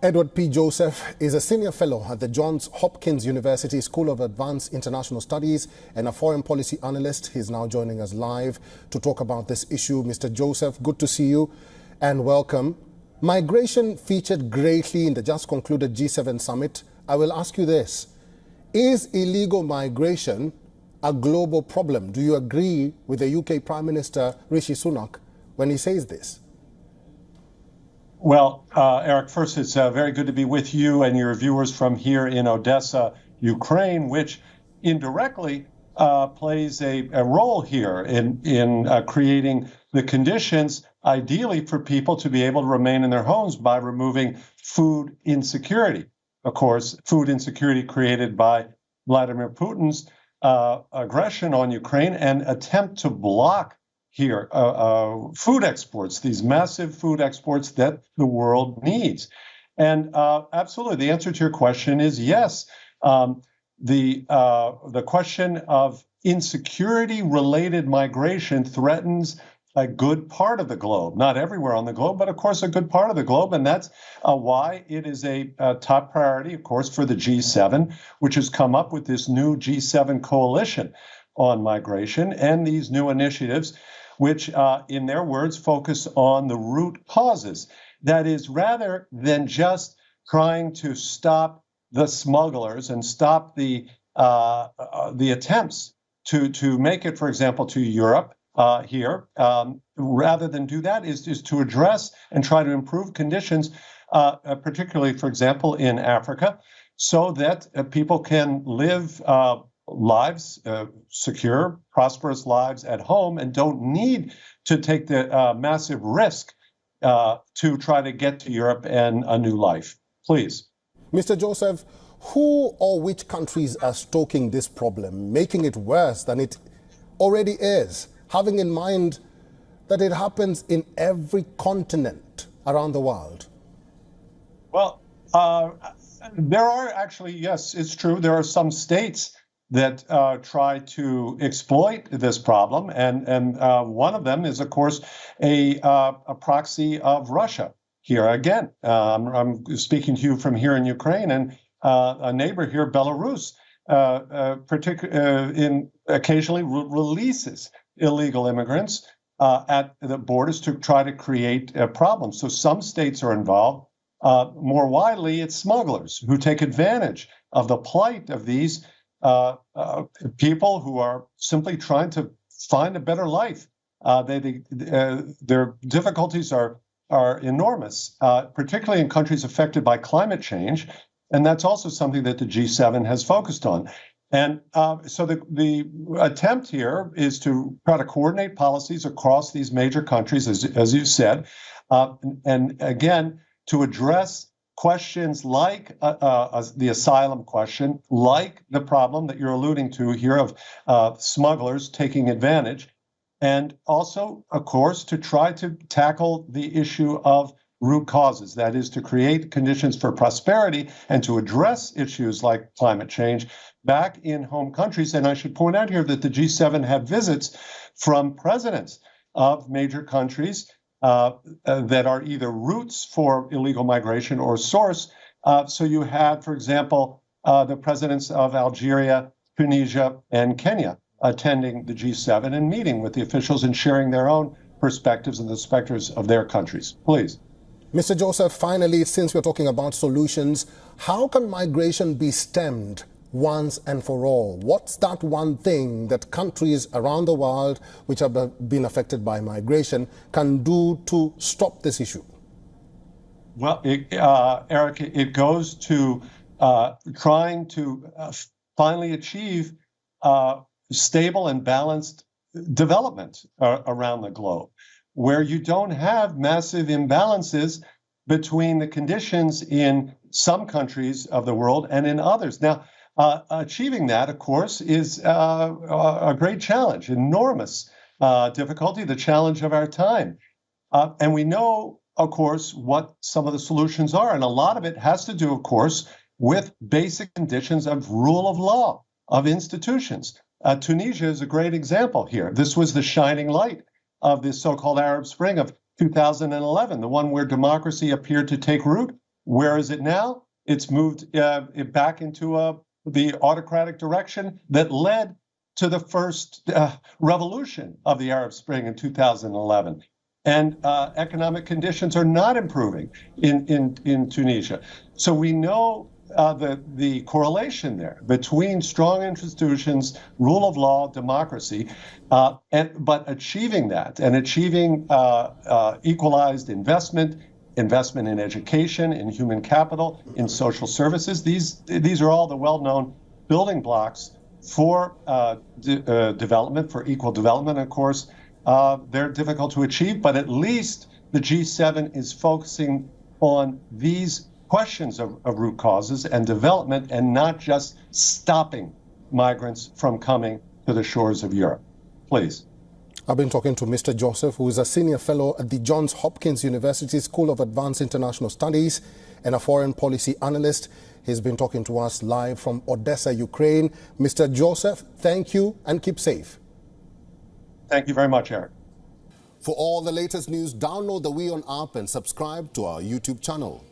Edward P. Joseph is a senior fellow at the Johns Hopkins University School of Advanced International Studies and a foreign policy analyst. He's now joining us live to talk about this issue. Mr. Joseph, good to see you and welcome. Migration featured greatly in the just concluded G7 summit. I will ask you this. Is illegal migration a global problem? Do you agree with the UK Prime Minister Rishi Sunak when he says this? Well, Eric, first, it's very good to be with you and your viewers from here in Odessa, Ukraine, which indirectly plays a role here in creating the conditions, ideally, for people to be able to remain in their homes by removing food insecurity. Of course, food insecurity created by Vladimir Putin's aggression on Ukraine and attempt to block here food exports, these massive food exports that the world needs. And absolutely, the answer to your question is yes. The question of insecurity-related migration threatens a good part of the globe, not everywhere on the globe, but of course a good part of the globe. And that's why it is a top priority, of course, for the G7, which has come up with this new G7 coalition on migration and these new initiatives, which, in their words, focus on the root causes. That is, rather than just trying to stop the smugglers and stop the attempts to make it, for example, to Europe here, rather than do that, is to address and try to improve conditions, particularly, for example, in Africa, so that people can live lives, secure, prosperous lives at home, and don't need to take the massive risk to try to get to Europe and a new life. Please. Mr. Joseph, who or which countries are stoking this problem, making it worse than it already is, having in mind that it happens in every continent around the world? Well, there are actually, yes, it's true, there are some states that try to exploit this problem, and one of them is, of course, a proxy of Russia. Here again, I'm speaking to you from here in Ukraine, and a neighbor here, Belarus, occasionally releases illegal immigrants at the borders to try to create problems. So some states are involved. More widely, it's smugglers who take advantage of the plight of these people who are simply trying to find a better life. Their difficulties are enormous, particularly in countries affected by climate change. And that's also something that the G7 has focused on. And so the attempt here is to try to coordinate policies across these major countries, as you said, and again, to address questions like the asylum question, like the problem that you're alluding to here of smugglers taking advantage, and also, of course, to try to tackle the issue of root causes, that is, to create conditions for prosperity and to address issues like climate change back in home countries. And I should point out here that the G7 had visits from presidents of major countries that are either routes for illegal migration or source. So you had, for example, the presidents of Algeria, Tunisia, and Kenya attending the G7 and meeting with the officials and sharing their own perspectives and the perspectives of their countries. Please. Mr. Joseph, finally, since we're talking about solutions, how can migration be stemmed once and for all? What's that one thing that countries around the world which have been affected by migration can do to stop this issue? Well, Eric, it goes to trying to finally achieve stable and balanced development around the globe, where you don't have massive imbalances between the conditions in some countries of the world and in others. Now, achieving that, of course, is a great challenge, enormous difficulty, the challenge of our time. And we know, of course, what some of the solutions are. And a lot of it has to do, of course, with basic conditions of rule of law, of institutions. Tunisia is a great example here. This was the shining light of the so-called Arab Spring of 2011, the one where democracy appeared to take root Where is it now? It's moved back into the autocratic direction that led to the first revolution of the Arab Spring in 2011. And economic conditions are not improving in Tunisia. So we know the correlation there between strong institutions, rule of law, democracy, but achieving that and achieving equalized investment in education, in human capital, in social services. These are all the well-known building blocks for development, for equal development. Of course, they're difficult to achieve, but at least the G7 is focusing on these questions of root causes and development, and not just stopping migrants from coming to the shores of Europe. Please. I've been talking to Mr. Joseph, who is a senior fellow at the Johns Hopkins University School of Advanced International Studies and a foreign policy analyst. He's been talking to us live from Odessa, Ukraine. Mr. Joseph, thank you and keep safe. Thank you very much, Eric. For all the latest news, download the WION app and subscribe to our YouTube channel.